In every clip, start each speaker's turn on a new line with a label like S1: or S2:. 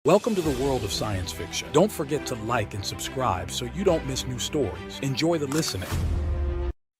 S1: Welcome to the world of science fiction. Don't forget to like and subscribe so you don't miss new stories. Enjoy the listening.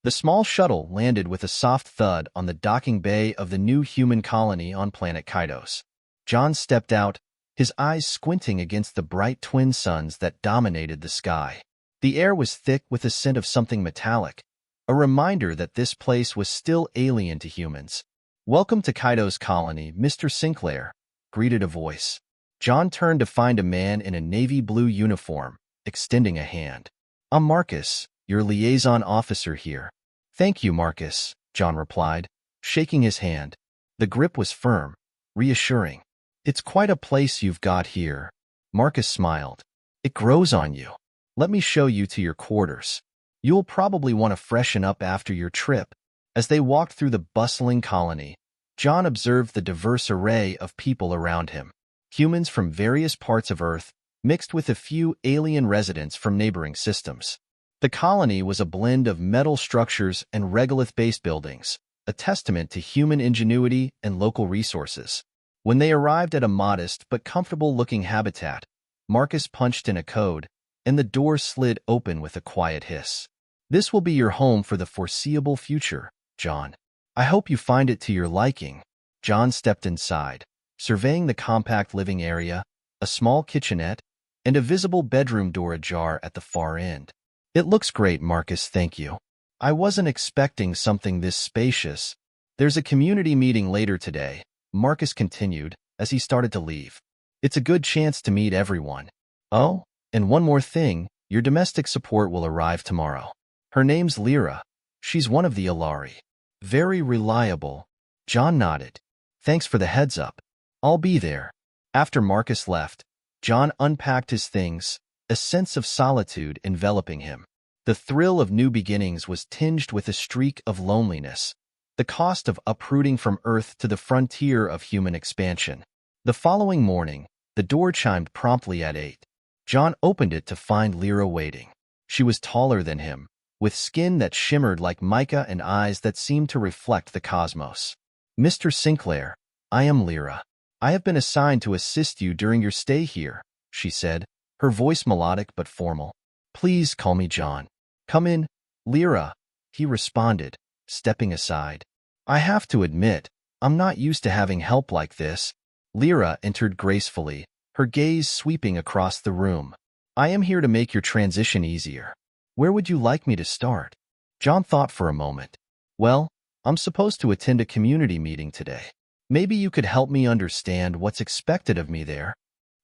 S2: The small shuttle landed with a soft thud on the docking bay of the new human colony on planet Kaidos. John stepped out, his eyes squinting against the bright twin suns that dominated the sky. The air was thick with a scent of something metallic, a reminder that this place was still alien to humans. "Welcome to Kaidos Colony, Mr. Sinclair," greeted a voice. John turned to find a man in a navy blue uniform, extending a hand. "I'm Marcus, your liaison officer here." "Thank you, Marcus," John replied, shaking his hand. The grip was firm, reassuring. "It's quite a place you've got here." Marcus smiled. "It grows on you. Let me show you to your quarters. You'll probably want to freshen up after your trip." As they walked through the bustling colony, John observed the diverse array of people around him. Humans from various parts of Earth, mixed with a few alien residents from neighboring systems. The colony was a blend of metal structures and regolith-based buildings, a testament to human ingenuity and local resources. When they arrived at a modest but comfortable-looking habitat, Marcus punched in a code, and the door slid open with a quiet hiss. "This will be your home for the foreseeable future, John. I hope you find it to your liking." John stepped inside, surveying the compact living area, a small kitchenette, and a visible bedroom door ajar at the far end. "It looks great, Marcus, thank you. I wasn't expecting something this spacious." "There's a community meeting later today," Marcus continued as he started to leave. "It's a good chance to meet everyone. Oh, and one more thing, your domestic support will arrive tomorrow. Her name's Lira. She's one of the Ilari. Very reliable." John nodded. "Thanks for the heads up. I'll be there." After Marcus left, John unpacked his things, a sense of solitude enveloping him. The thrill of new beginnings was tinged with a streak of loneliness, the cost of uprooting from Earth to the frontier of human expansion. The following morning, the door chimed promptly at 8. John opened it to find Lira waiting. She was taller than him, with skin that shimmered like mica and eyes that seemed to reflect the cosmos. "Mr. Sinclair, I am Lira. I have been assigned to assist you during your stay here," she said, her voice melodic but formal. "Please call me John." "Come in, Lira," he responded, stepping aside. "I have to admit, I'm not used to having help like this." Lira entered gracefully, her gaze sweeping across the room. "I am here to make your transition easier. Where would you like me to start?" John thought for a moment. "Well, I'm supposed to attend a community meeting today. Maybe you could help me understand what's expected of me there."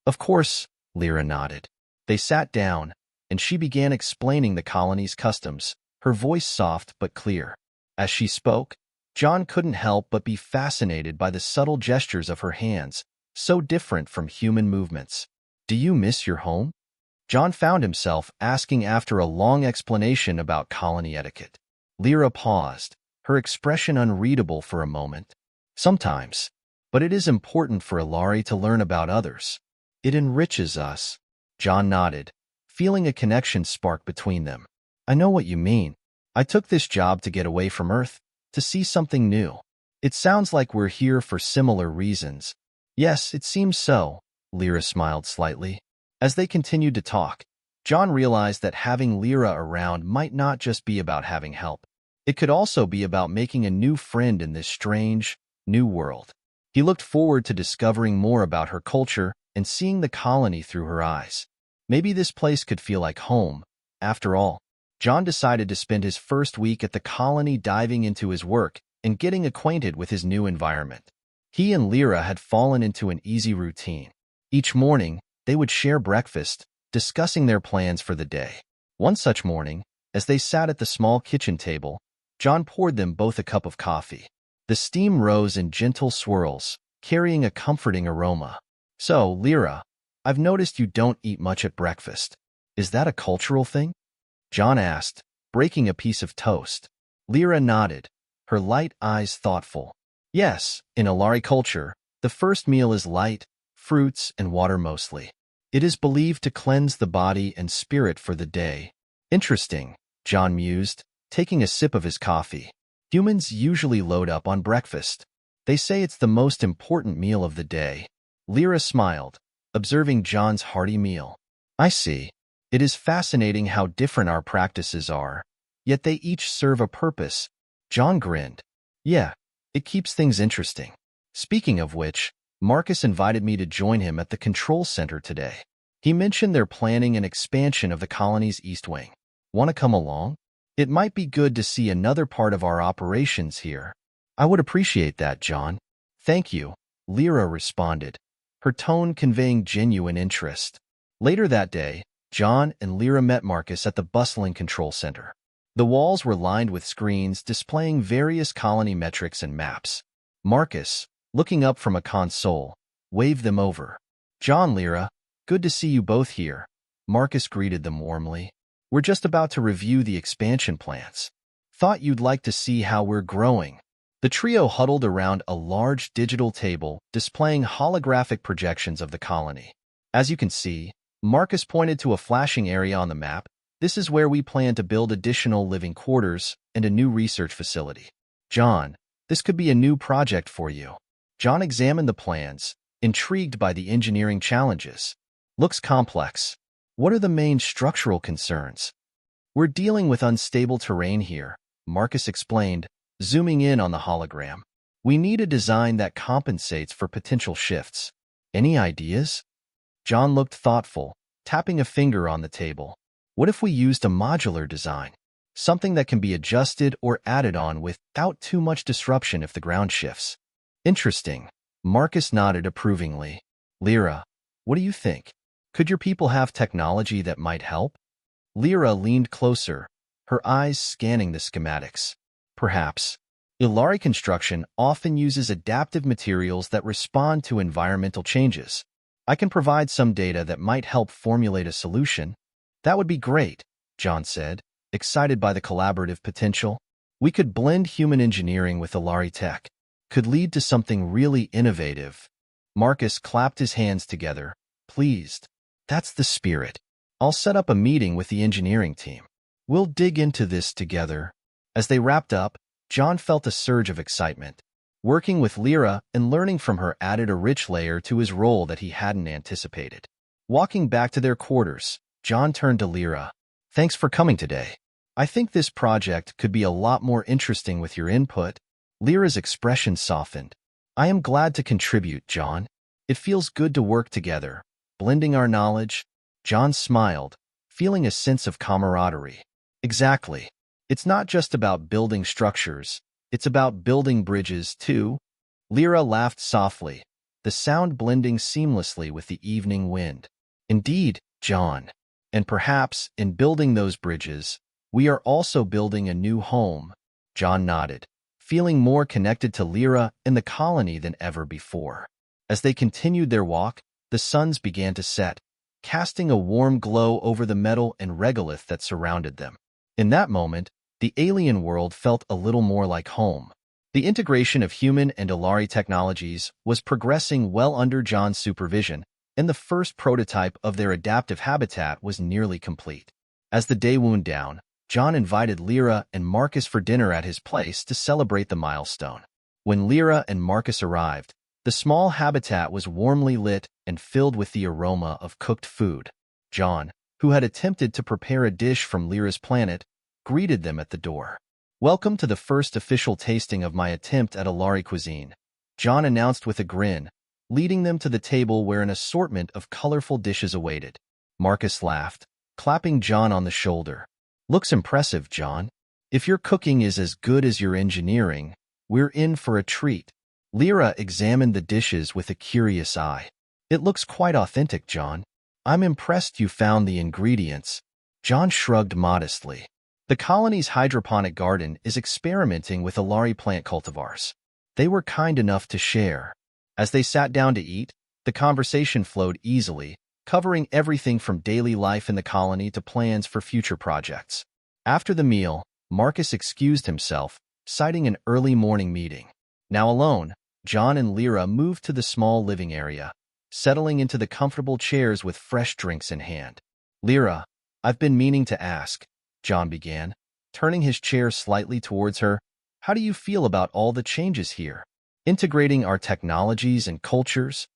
S2: "Of course," Lira nodded. They sat down, and she began explaining the colony's customs, her voice soft but clear. As she spoke, John couldn't help but be fascinated by the subtle gestures of her hands, so different from human movements. "Do you miss your home?" John found himself asking after a long explanation about colony etiquette. Lira paused, her expression unreadable for a moment. "Sometimes, but it is important for Ilari to learn about others. It enriches us." John nodded, feeling a connection spark between them. "I know what you mean. I took this job to get away from Earth, to see something new. It sounds like we're here for similar reasons." "Yes, it seems so," Lira smiled slightly. As they continued to talk, John realized that having Lira around might not just be about having help. It could also be about making a new friend in this strange, new world. He looked forward to discovering more about her culture and seeing the colony through her eyes. Maybe this place could feel like home. After all, John decided to spend his first week at the colony diving into his work and getting acquainted with his new environment. He and Lira had fallen into an easy routine. Each morning, they would share breakfast, discussing their plans for the day. One such morning, as they sat at the small kitchen table, John poured them both a cup of coffee. The steam rose in gentle swirls, carrying a comforting aroma. "So, Lira, I've noticed you don't eat much at breakfast. Is that a cultural thing?" John asked, breaking a piece of toast. Lira nodded, her light eyes thoughtful. "Yes, in Ilari culture, the first meal is light, fruits and water mostly. It is believed to cleanse the body and spirit for the day." "Interesting," John mused, taking a sip of his coffee. "Humans usually load up on breakfast. They say it's the most important meal of the day." Lira smiled, observing John's hearty meal. I see. It is fascinating how different our practices are, yet they each serve a purpose. John grinned. Yeah, it keeps things interesting. Speaking of which, Marcus invited me to join him at the control center today. He mentioned they're planning an expansion of the colony's East Wing. Want to come along? It might be good to see another part of our operations here. I would appreciate that, John. Thank you, Lira responded, her tone conveying genuine interest. Later that day, John and Lira met Marcus at the bustling control center. The walls were lined with screens displaying various colony metrics and maps. Marcus, looking up from a console, waved them over. John, Lira, good to see you both here. Marcus greeted them warmly. We're just about to review the expansion plans. Thought you'd like to see how we're growing. The trio huddled around a large digital table displaying holographic projections of the colony. As you can see, Marcus pointed to a flashing area on the map. This is where we plan to build additional living quarters and a new research facility. John, this could be a new project for you. John examined the plans, intrigued by the engineering challenges. Looks complex. What are the main structural concerns? We're dealing with unstable terrain here, Marcus explained, zooming in on the hologram. We need a design that compensates for potential shifts. Any ideas? John looked thoughtful, tapping a finger on the table. What if we used a modular design? Something that can be adjusted or added on without too much disruption if the ground shifts. Interesting. Marcus nodded approvingly. Lira, what do you think? Could your people have technology that might help? Lira leaned closer, her eyes scanning the schematics. Perhaps. Ilari construction often uses adaptive materials that respond to environmental changes. I can provide some data that might help formulate a solution. That would be great, John said, excited by the collaborative potential. We could blend human engineering with Ilari tech. Could lead to something really innovative. Marcus clapped his hands together, pleased. That's the spirit. I'll set up a meeting with the engineering team. We'll dig into this together. As they wrapped up, John felt a surge of excitement. Working with Lira and learning from her added a rich layer to his role that he hadn't anticipated. Walking back to their quarters, John turned to Lira. Thanks for coming today. I think this project could be a lot more interesting with your input. Lira's expression softened. I am glad to contribute, John. It feels good to work together, blending our knowledge. John smiled, feeling a sense of camaraderie. Exactly. It's not just about building structures. It's about building bridges, too. Lira laughed softly, the sound blending seamlessly with the evening wind. Indeed, John. And perhaps, in building those bridges, we are also building a new home. John nodded, feeling more connected to Lira and the colony than ever before. As they continued their walk, the suns began to set, casting a warm glow over the metal and regolith that surrounded them. In that moment, the alien world felt a little more like home. The integration of human and Ilari technologies was progressing well under John's supervision, and the first prototype of their adaptive habitat was nearly complete. As the day wound down, John invited Lira and Marcus for dinner at his place to celebrate the milestone. When Lira and Marcus arrived, the small habitat was warmly lit and filled with the aroma of cooked food. John, who had attempted to prepare a dish from Lira's planet, greeted them at the door. Welcome to the first official tasting of my attempt at Ilari cuisine, John announced with a grin, leading them to the table where an assortment of colorful dishes awaited. Marcus laughed, clapping John on the shoulder. Looks impressive, John. If your cooking is as good as your engineering, we're in for a treat. Lira examined the dishes with a curious eye. It looks quite authentic, John. I'm impressed you found the ingredients. John shrugged modestly. The colony's hydroponic garden is experimenting with Ilari plant cultivars. They were kind enough to share. As they sat down to eat, the conversation flowed easily, covering everything from daily life in the colony to plans for future projects. After the meal, Marcus excused himself, citing an early morning meeting. Now alone, John and Lira moved to the small living area, settling into the comfortable chairs with fresh drinks in hand. Lira, I've been meaning to ask, John began, turning his chair slightly towards her. How do you feel about all the changes here? Integrating our technologies and cultures?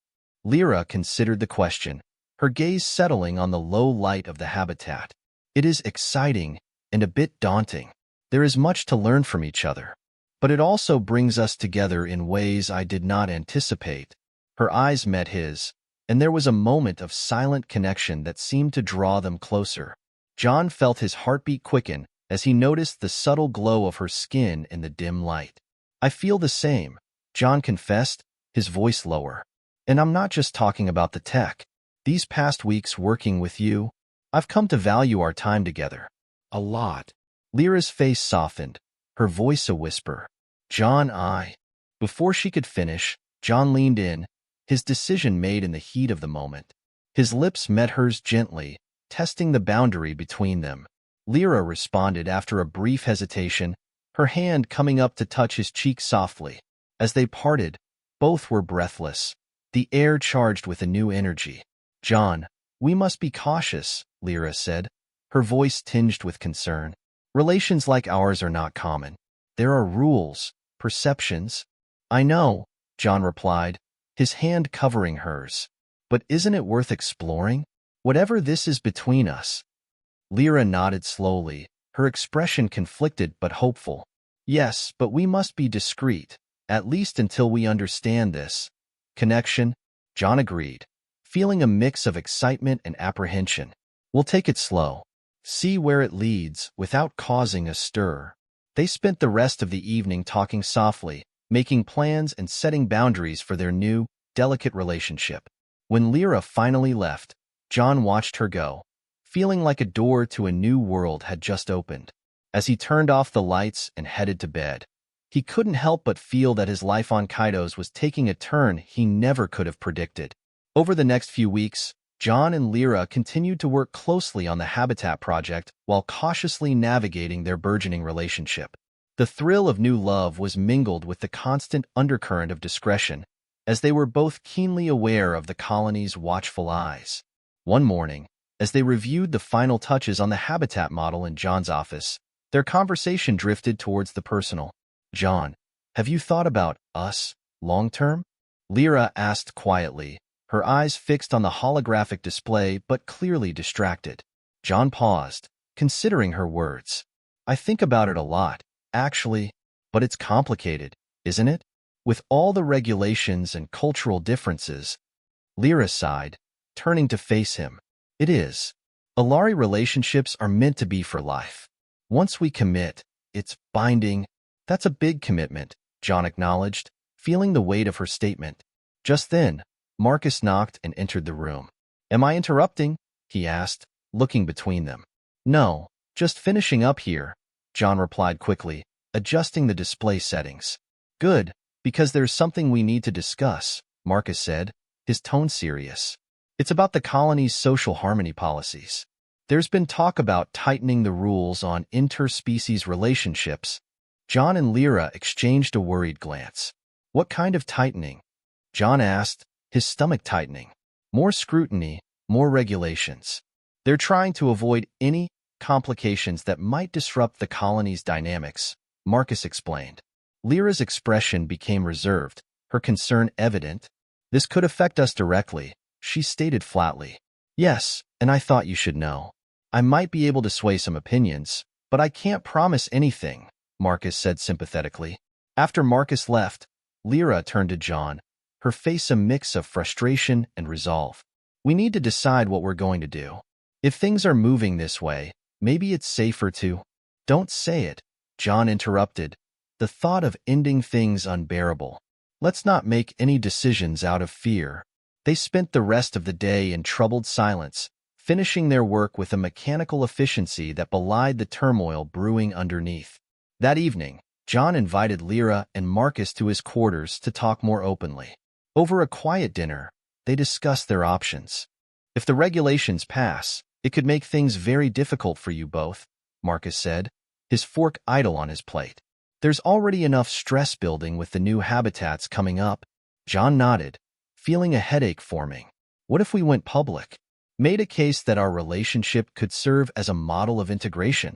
S2: Lira considered the question, her gaze settling on the low light of the habitat. It is exciting and a bit daunting. There is much to learn from each other. But it also brings us together in ways I did not anticipate. Her eyes met his, and there was a moment of silent connection that seemed to draw them closer. John felt his heartbeat quicken as he noticed the subtle glow of her skin in the dim light. I feel the same, John confessed, his voice lower. And I'm not just talking about the tech. These past weeks working with you, I've come to value our time together. A lot. Lyra's face softened, her voice a whisper. John, Before she could finish, John leaned in, his decision made in the heat of the moment. His lips met hers gently, testing the boundary between them. Lira responded after a brief hesitation, her hand coming up to touch his cheek softly. As they parted, both were breathless, the air charged with a new energy. John, we must be cautious, Lira said, her voice tinged with concern. Relations like ours are not common. There are rules, perceptions. I know, John replied, his hand covering hers. But isn't it worth exploring? Whatever this is between us. Lira nodded slowly, her expression conflicted but hopeful. Yes, but we must be discreet, at least until we understand this. Connection? John agreed, feeling a mix of excitement and apprehension. We'll take it slow. See where it leads without causing a stir. They spent the rest of the evening talking softly, making plans and setting boundaries for their new, delicate relationship. When Lira finally left, John watched her go, feeling like a door to a new world had just opened. As he turned off the lights and headed to bed, he couldn't help but feel that his life on Kaidos was taking a turn he never could have predicted. Over the next few weeks, John and Lira continued to work closely on the Habitat project while cautiously navigating their burgeoning relationship. The thrill of new love was mingled with the constant undercurrent of discretion, as they were both keenly aware of the colony's watchful eyes. One morning, as they reviewed the final touches on the Habitat model in John's office, their conversation drifted towards the personal. John, have you thought about us, long-term? Lira asked quietly, her eyes fixed on the holographic display but clearly distracted. John paused, considering her words. I think about it a lot, actually, but it's complicated, isn't it? With all the regulations and cultural differences. Lira sighed, turning to face him. It is. Alari relationships are meant to be for life. Once we commit, it's binding. That's a big commitment, John acknowledged, feeling the weight of her statement. Just then, Marcus knocked and entered the room. Am I interrupting? He asked, looking between them. No, just finishing up here, John replied quickly, adjusting the display settings. Good, because there's something we need to discuss, Marcus said, his tone serious. It's about the colony's social harmony policies. There's been talk about tightening the rules on interspecies relationships. John and Lira exchanged a worried glance. What kind of tightening? John asked, his stomach tightening. More scrutiny, more regulations. They're trying to avoid any complications that might disrupt the colony's dynamics, Marcus explained. Lyra's expression became reserved, her concern evident. This could affect us directly, she stated flatly. Yes, and I thought you should know. I might be able to sway some opinions, but I can't promise anything, Marcus said sympathetically. After Marcus left, Lira turned to John, her face a mix of frustration and resolve. We need to decide what we're going to do. If things are moving this way, maybe it's safer to— Don't say it, John interrupted, the thought of ending things unbearable. Let's not make any decisions out of fear. They spent the rest of the day in troubled silence, finishing their work with a mechanical efficiency that belied the turmoil brewing underneath. That evening, John invited Lira and Marcus to his quarters to talk more openly. Over a quiet dinner, they discussed their options. If the regulations pass, it could make things very difficult for you both, Marcus said, his fork idle on his plate. There's already enough stress building with the new habitats coming up. John nodded, feeling a headache forming. What if we went public? Made a case that our relationship could serve as a model of integration.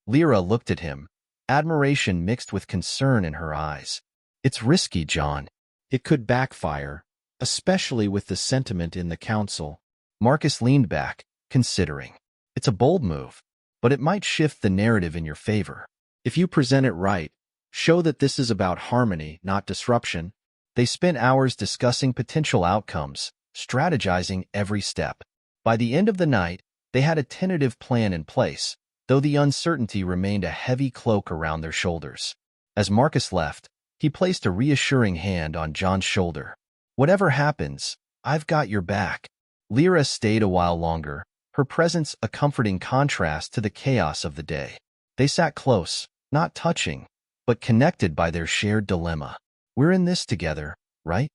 S2: Lira looked at him, admiration mixed with concern in her eyes. It's risky, John. It could backfire, especially with the sentiment in the council. Marcus leaned back, considering. It's a bold move, but it might shift the narrative in your favor. If you present it right, show that this is about harmony, not disruption. They spent hours discussing potential outcomes, strategizing every step. By the end of the night, they had a tentative plan in place, though the uncertainty remained a heavy cloak around their shoulders. As Marcus left, he placed a reassuring hand on John's shoulder. Whatever happens, I've got your back. Lira stayed a while longer, her presence a comforting contrast to the chaos of the day. They sat close, not touching, but connected by their shared dilemma. We're in this together, right?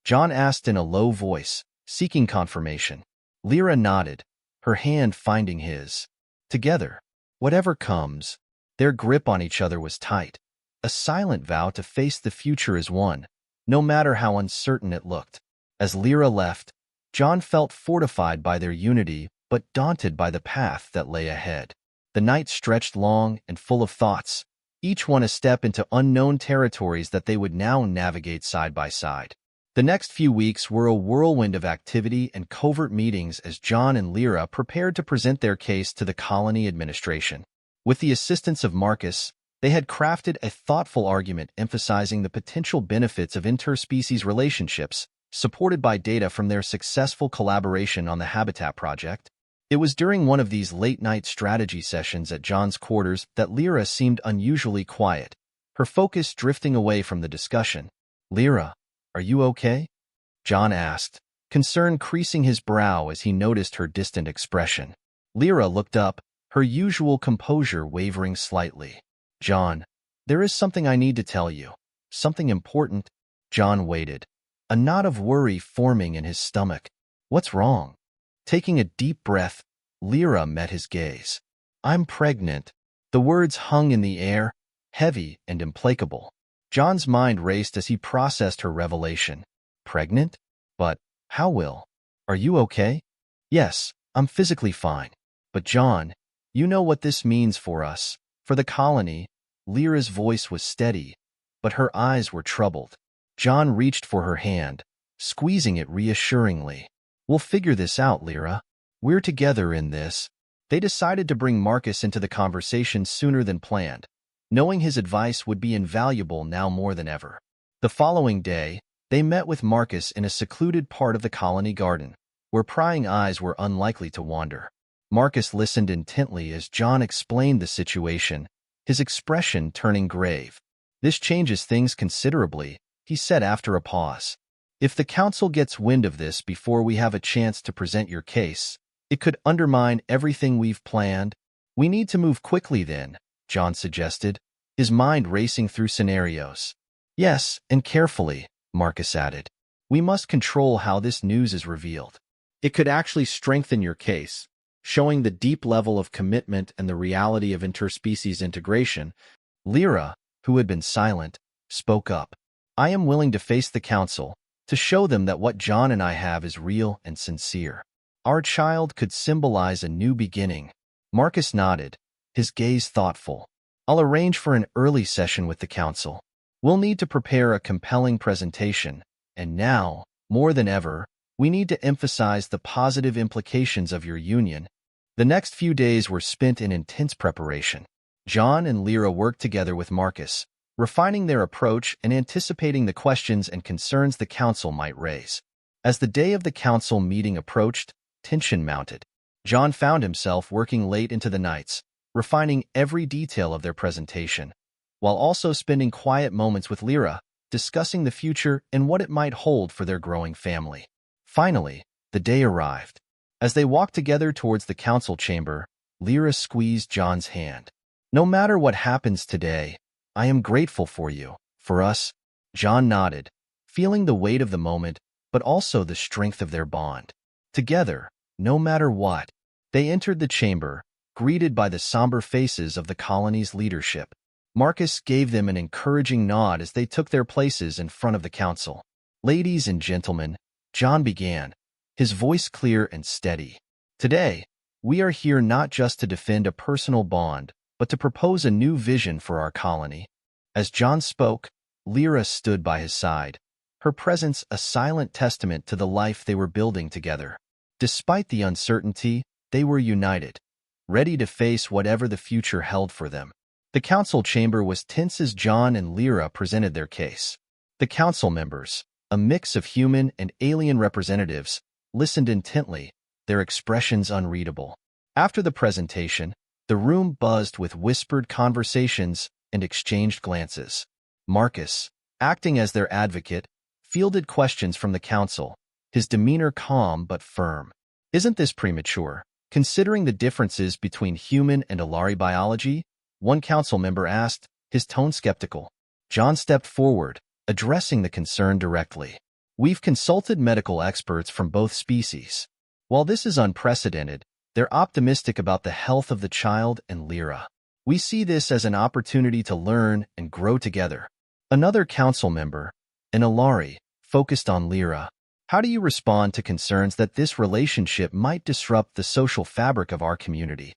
S2: John asked in a low voice, seeking confirmation. Lira nodded, her hand finding his. Together, whatever comes. Their grip on each other was tight, a silent vow to face the future as one, no matter how uncertain it looked. As Lira left, John felt fortified by their unity but daunted by the path that lay ahead. The night stretched long and full of thoughts, each one a step into unknown territories that they would now navigate side by side. The next few weeks were a whirlwind of activity and covert meetings as John and Lira prepared to present their case to the colony administration. With the assistance of Marcus, they had crafted a thoughtful argument emphasizing the potential benefits of interspecies relationships, supported by data from their successful collaboration on the Habitat Project. It was during one of these late-night strategy sessions at John's quarters that Lira seemed unusually quiet, her focus drifting away from the discussion. "Lira, are you okay?" John asked, concern creasing his brow as he noticed her distant expression. Lira looked up, her usual composure wavering slightly. "John, there is something I need to tell you. Something important." John waited, a knot of worry forming in his stomach. "What's wrong?" Taking a deep breath, Lira met his gaze. "I'm pregnant." The words hung in the air, heavy and implacable. John's mind raced as he processed her revelation. "Pregnant? But how will? Are you okay?" "Yes, I'm physically fine. But John, you know what this means for us, for the colony." Lira's voice was steady, but her eyes were troubled. John reached for her hand, squeezing it reassuringly. "We'll figure this out, Lira. We're together in this." They decided to bring Marcus into the conversation sooner than planned, knowing his advice would be invaluable now more than ever. The following day, they met with Marcus in a secluded part of the colony garden, where prying eyes were unlikely to wander. Marcus listened intently as John explained the situation, his expression turning grave. "This changes things considerably," he said after a pause. "If the council gets wind of this before we have a chance to present your case, it could undermine everything we've planned." "We need to move quickly then," John suggested, his mind racing through scenarios. "Yes, and carefully," Marcus added. "We must control how this news is revealed. It could actually strengthen your case, showing the deep level of commitment and the reality of interspecies integration." Lira, who had been silent, spoke up. "I am willing to face the council, to show them that what John and I have is real and sincere. Our child could symbolize a new beginning." Marcus nodded, his gaze thoughtful. "I'll arrange for an early session with the council. We'll need to prepare a compelling presentation, and now, more than ever, we need to emphasize the positive implications of your union." The next few days were spent in intense preparation. John and Lira worked together with Marcus, refining their approach and anticipating the questions and concerns the council might raise. As the day of the council meeting approached, tension mounted. John found himself working late into the nights, refining every detail of their presentation, while also spending quiet moments with Lira, discussing the future and what it might hold for their growing family. Finally, the day arrived. As they walked together towards the council chamber, Lira squeezed John's hand. "No matter what happens today, I am grateful for you, for us." John nodded, feeling the weight of the moment, but also the strength of their bond. Together, no matter what. They entered the chamber, greeted by the somber faces of the colony's leadership. Marcus gave them an encouraging nod as they took their places in front of the council. "Ladies and gentlemen," John began, his voice clear and steady. "Today, we are here not just to defend a personal bond, but to propose a new vision for our colony." As John spoke, Lira stood by his side, her presence a silent testament to the life they were building together. Despite the uncertainty, they were united, ready to face whatever the future held for them. The council chamber was tense as John and Lira presented their case. The council members, a mix of human and alien representatives, listened intently, their expressions unreadable. After the presentation, the room buzzed with whispered conversations and exchanged glances. Marcus, acting as their advocate, fielded questions from the council, his demeanor calm but firm. "Isn't this premature, considering the differences between human and Alari biology?" one council member asked, his tone skeptical. John stepped forward, addressing the concern directly. "We've consulted medical experts from both species. While this is unprecedented, they're optimistic about the health of the child and Lira. We see this as an opportunity to learn and grow together." Another council member, an Alari, focused on Lira. "How do you respond to concerns that this relationship might disrupt the social fabric of our community?"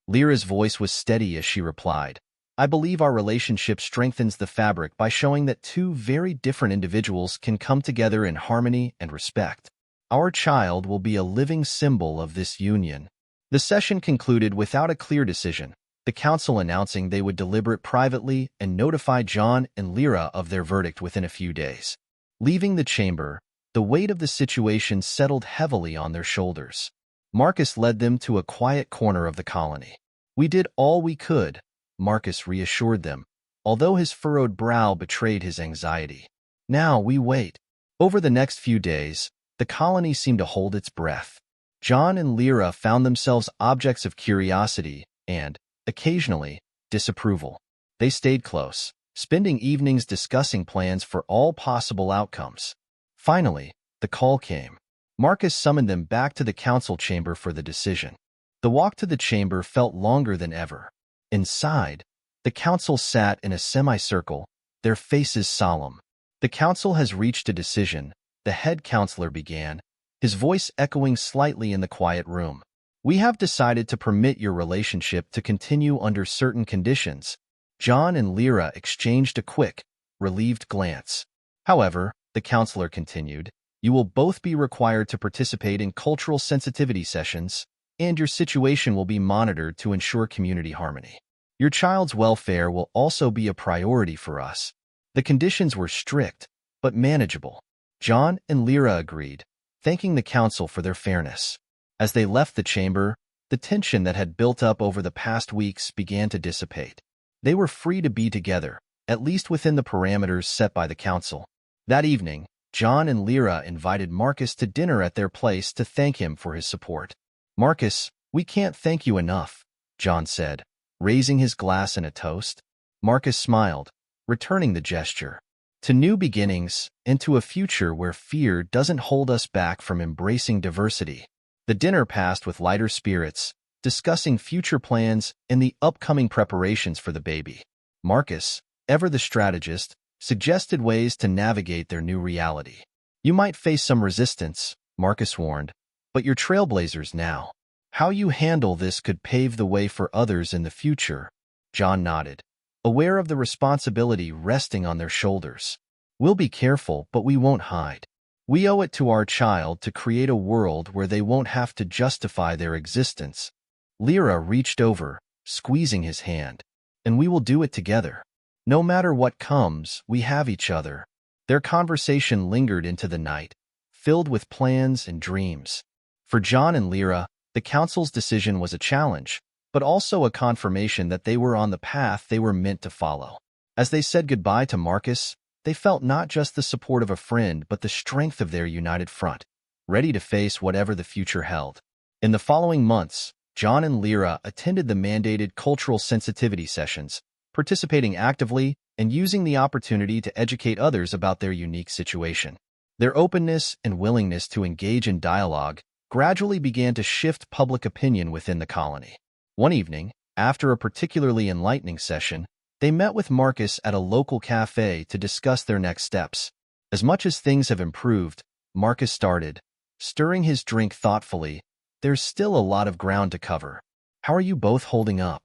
S2: Lira's voice was steady as she replied, "I believe our relationship strengthens the fabric by showing that two very different individuals can come together in harmony and respect. Our child will be a living symbol of this union." The session concluded without a clear decision, the council announcing they would deliberate privately and notify John and Lira of their verdict within a few days. Leaving the chamber, the weight of the situation settled heavily on their shoulders. Marcus led them to a quiet corner of the colony. "We did all we could," Marcus reassured them, although his furrowed brow betrayed his anxiety. "Now we wait." Over the next few days, the colony seemed to hold its breath. John and Lira found themselves objects of curiosity and, occasionally, disapproval. They stayed close, spending evenings discussing plans for all possible outcomes. Finally, the call came. Marcus summoned them back to the council chamber for the decision. The walk to the chamber felt longer than ever. Inside, the council sat in a semicircle, their faces solemn. "The council has reached a decision," the head counselor began, his voice echoing slightly in the quiet room. "We have decided to permit your relationship to continue under certain conditions." John and Lira exchanged a quick, relieved glance. "However," the counselor continued, "you will both be required to participate in cultural sensitivity sessions, and your situation will be monitored to ensure community harmony. Your child's welfare will also be a priority for us." The conditions were strict, but manageable. John and Lira agreed, thanking the council for their fairness. As they left the chamber, the tension that had built up over the past weeks began to dissipate. They were free to be together, at least within the parameters set by the council. That evening, John and Lira invited Marcus to dinner at their place to thank him for his support. "Marcus, we can't thank you enough," John said, raising his glass in a toast. Marcus smiled, returning the gesture. "To new beginnings, and to a future where fear doesn't hold us back from embracing diversity." The dinner passed with lighter spirits, discussing future plans and the upcoming preparations for the baby. Marcus, ever the strategist, suggested ways to navigate their new reality. "You might face some resistance," Marcus warned, "but you're trailblazers now. How you handle this could pave the way for others in the future." John nodded, aware of the responsibility resting on their shoulders. "We'll be careful, but we won't hide. We owe it to our child to create a world where they won't have to justify their existence." Lira reached over, squeezing his hand. "And we will do it together. No matter what comes, we have each other." Their conversation lingered into the night, filled with plans and dreams. For John and Lira, the council's decision was a challenge, but also a confirmation that they were on the path they were meant to follow. As they said goodbye to Marcus, they felt not just the support of a friend but the strength of their united front, ready to face whatever the future held. In the following months, John and Lira attended the mandated cultural sensitivity sessions, participating actively and using the opportunity to educate others about their unique situation. Their openness and willingness to engage in dialogue gradually began to shift public opinion within the colony. One evening, after a particularly enlightening session, they met with Marcus at a local cafe to discuss their next steps. As much as things have improved, Marcus started, stirring his drink thoughtfully, "there's still a lot of ground to cover. How are you both holding up?"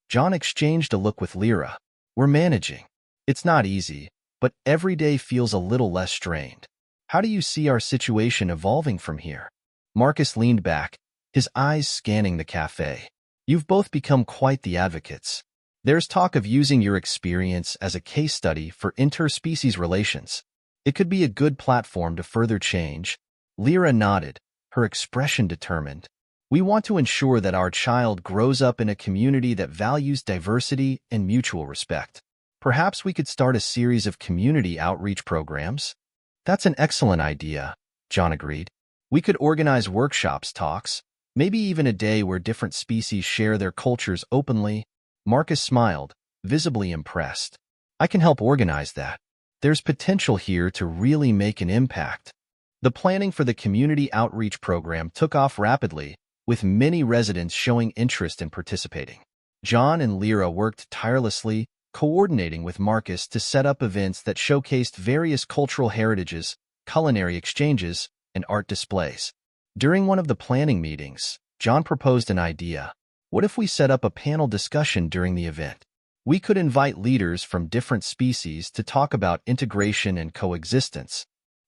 S2: John exchanged a look with Lira. "We're managing. It's not easy, but every day feels a little less strained. How do you see our situation evolving from here? Marcus leaned back, his eyes scanning the cafe. You've both become quite the advocates. There's talk of using your experience as a case study for interspecies relations. It could be a good platform to further change. Lira nodded, her expression determined. We want to ensure that our child grows up in a community that values diversity and mutual respect. Perhaps we could start a series of community outreach programs? That's an excellent idea, John agreed. We could organize workshops, talks, maybe even a day where different species share their cultures openly. Marcus smiled, visibly impressed. I can help organize that. There's potential here to really make an impact. The planning for the community outreach program took off rapidly, with many residents showing interest in participating. John and Lira worked tirelessly, coordinating with Marcus to set up events that showcased various cultural heritages, culinary exchanges, and art displays. During one of the planning meetings, John proposed an idea. What if we set up a panel discussion during the event? We could invite leaders from different species to talk about integration and coexistence.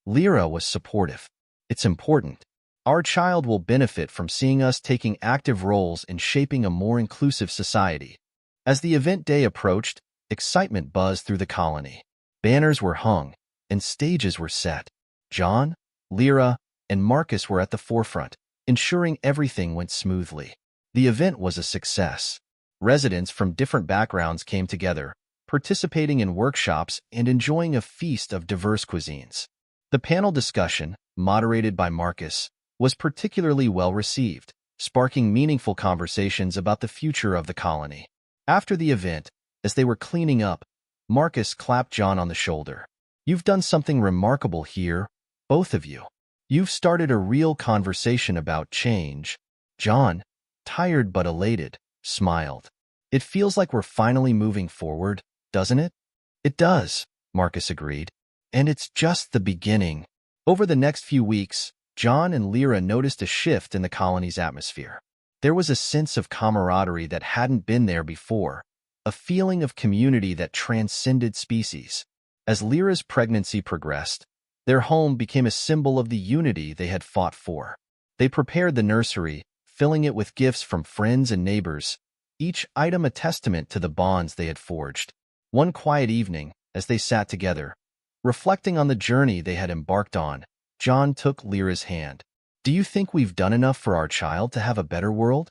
S2: Lira was supportive. It's important. Our child will benefit from seeing us taking active roles in shaping a more inclusive society. As the event day approached, excitement buzzed through the colony. Banners were hung, and stages were set. John, Lira, and Marcus were at the forefront, ensuring everything went smoothly. The event was a success. Residents from different backgrounds came together, participating in workshops and enjoying a feast of diverse cuisines. The panel discussion, moderated by Marcus, was particularly well received, sparking meaningful conversations about the future of the colony. After the event, as they were cleaning up, Marcus clapped John on the shoulder. You've done something remarkable here, both of you. You've started a real conversation about change. John, tired but elated, smiled. It feels like we're finally moving forward, doesn't it? It does, Marcus agreed. And it's just the beginning. Over the next few weeks, John and Lira noticed a shift in the colony's atmosphere. There was a sense of camaraderie that hadn't been there before, a feeling of community that transcended species. As Lira's pregnancy progressed, their home became a symbol of the unity they had fought for. They prepared the nursery, filling it with gifts from friends and neighbors, each item a testament to the bonds they had forged. One quiet evening, as they sat together, reflecting on the journey they had embarked on, John took Lira's hand. Do you think we've done enough for our child to have a better world?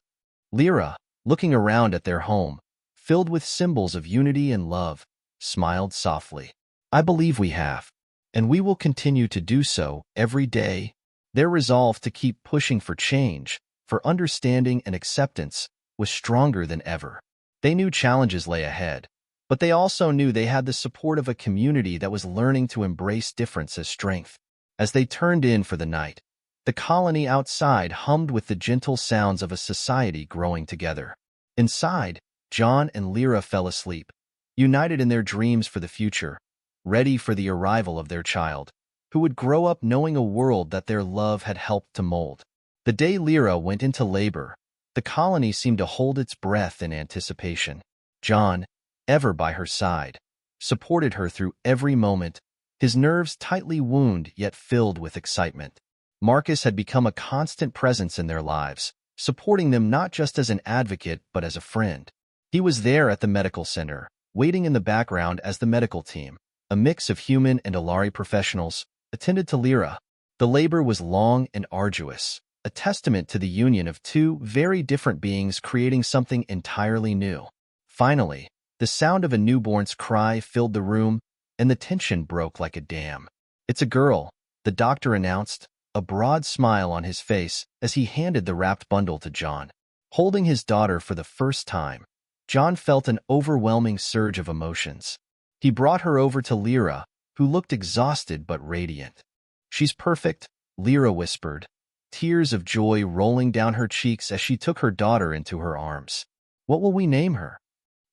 S2: Lira, looking around at their home, filled with symbols of unity and love, smiled softly. I believe we have, and we will continue to do so every day. Their resolve to keep pushing for change, for understanding and acceptance, was stronger than ever. They knew challenges lay ahead, but they also knew they had the support of a community that was learning to embrace difference as strength. As they turned in for the night, the colony outside hummed with the gentle sounds of a society growing together. Inside, John and Lira fell asleep, united in their dreams for the future, ready for the arrival of their child, who would grow up knowing a world that their love had helped to mold. The day Lira went into labor, the colony seemed to hold its breath in anticipation. John, ever by her side, supported her through every moment, his nerves tightly wound yet filled with excitement. Marcus had become a constant presence in their lives, supporting them not just as an advocate but as a friend. He was there at the medical center, waiting in the background as the medical team, a mix of human and Alari professionals, attended to Lira. The labor was long and arduous, a testament to the union of two very different beings creating something entirely new. Finally, the sound of a newborn's cry filled the room, and the tension broke like a dam. It's a girl, the doctor announced, a broad smile on his face as he handed the wrapped bundle to John. Holding his daughter for the first time, John felt an overwhelming surge of emotions. He brought her over to Lira, who looked exhausted but radiant. She's perfect, Lira whispered, tears of joy rolling down her cheeks as she took her daughter into her arms. What will we name her?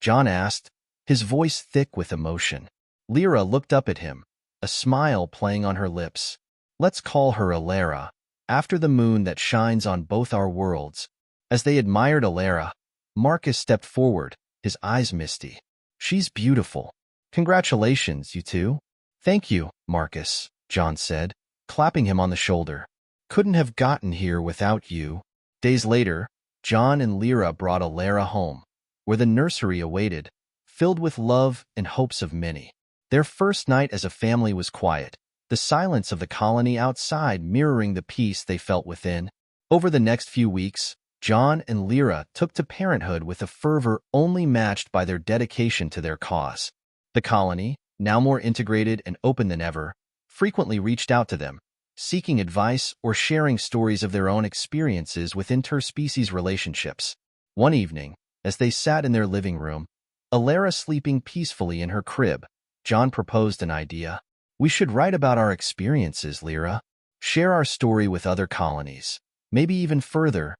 S2: John asked, his voice thick with emotion. Lira looked up at him, a smile playing on her lips. Let's call her Alara, after the moon that shines on both our worlds. As they admired Alara, Marcus stepped forward, his eyes misty. She's beautiful. Congratulations, you two. "Thank you, Marcus," John said, clapping him on the shoulder. "Couldn't have gotten here without you." Days later, John and Lira brought Lira home, where the nursery awaited, filled with love and hopes of many. Their first night as a family was quiet, the silence of the colony outside mirroring the peace they felt within. Over the next few weeks, John and Lira took to parenthood with a fervor only matched by their dedication to their cause. The colony, now more integrated and open than ever, frequently reached out to them, seeking advice or sharing stories of their own experiences with interspecies relationships. One evening, as they sat in their living room, Lira sleeping peacefully in her crib, John proposed an idea. "We should write about our experiences, Lira. Share our story with other colonies. Maybe even further."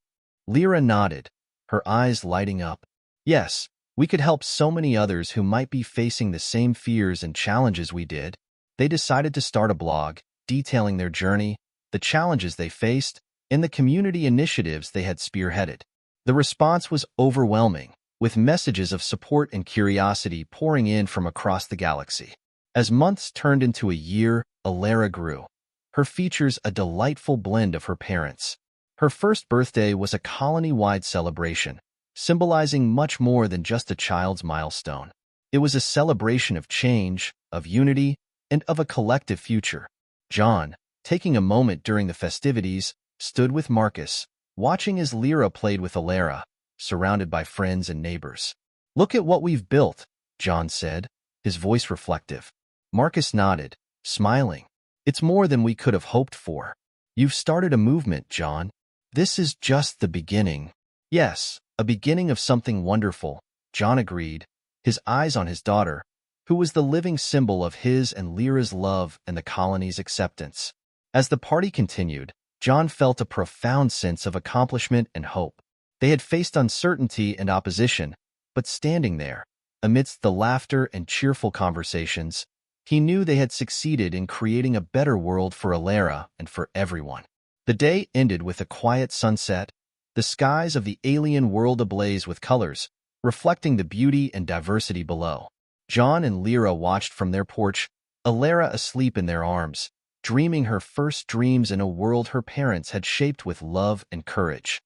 S2: Lira nodded, her eyes lighting up. "Yes, we could help so many others who might be facing the same fears and challenges we did." They decided to start a blog, detailing their journey, the challenges they faced, and the community initiatives they had spearheaded. The response was overwhelming, with messages of support and curiosity pouring in from across the galaxy. As months turned into a year, Lira grew, her features a delightful blend of her parents. Her first birthday was a colony-wide celebration, symbolizing much more than just a child's milestone. It was a celebration of change, of unity, and of a collective future. John, taking a moment during the festivities, stood with Marcus, watching as Lira played with Lira, surrounded by friends and neighbors. "Look at what we've built," John said, his voice reflective. Marcus nodded, smiling. "It's more than we could have hoped for." "You've started a movement, John." "This is just the beginning." "Yes, a beginning of something wonderful," John agreed, his eyes on his daughter, who was the living symbol of his and Lira's love and the colony's acceptance. As the party continued, John felt a profound sense of accomplishment and hope. They had faced uncertainty and opposition, but standing there, amidst the laughter and cheerful conversations, he knew they had succeeded in creating a better world for Lira and for everyone. The day ended with a quiet sunset, the skies of the alien world ablaze with colors, reflecting the beauty and diversity below. John and Lira watched from their porch, Lira asleep in their arms, dreaming her first dreams in a world her parents had shaped with love and courage.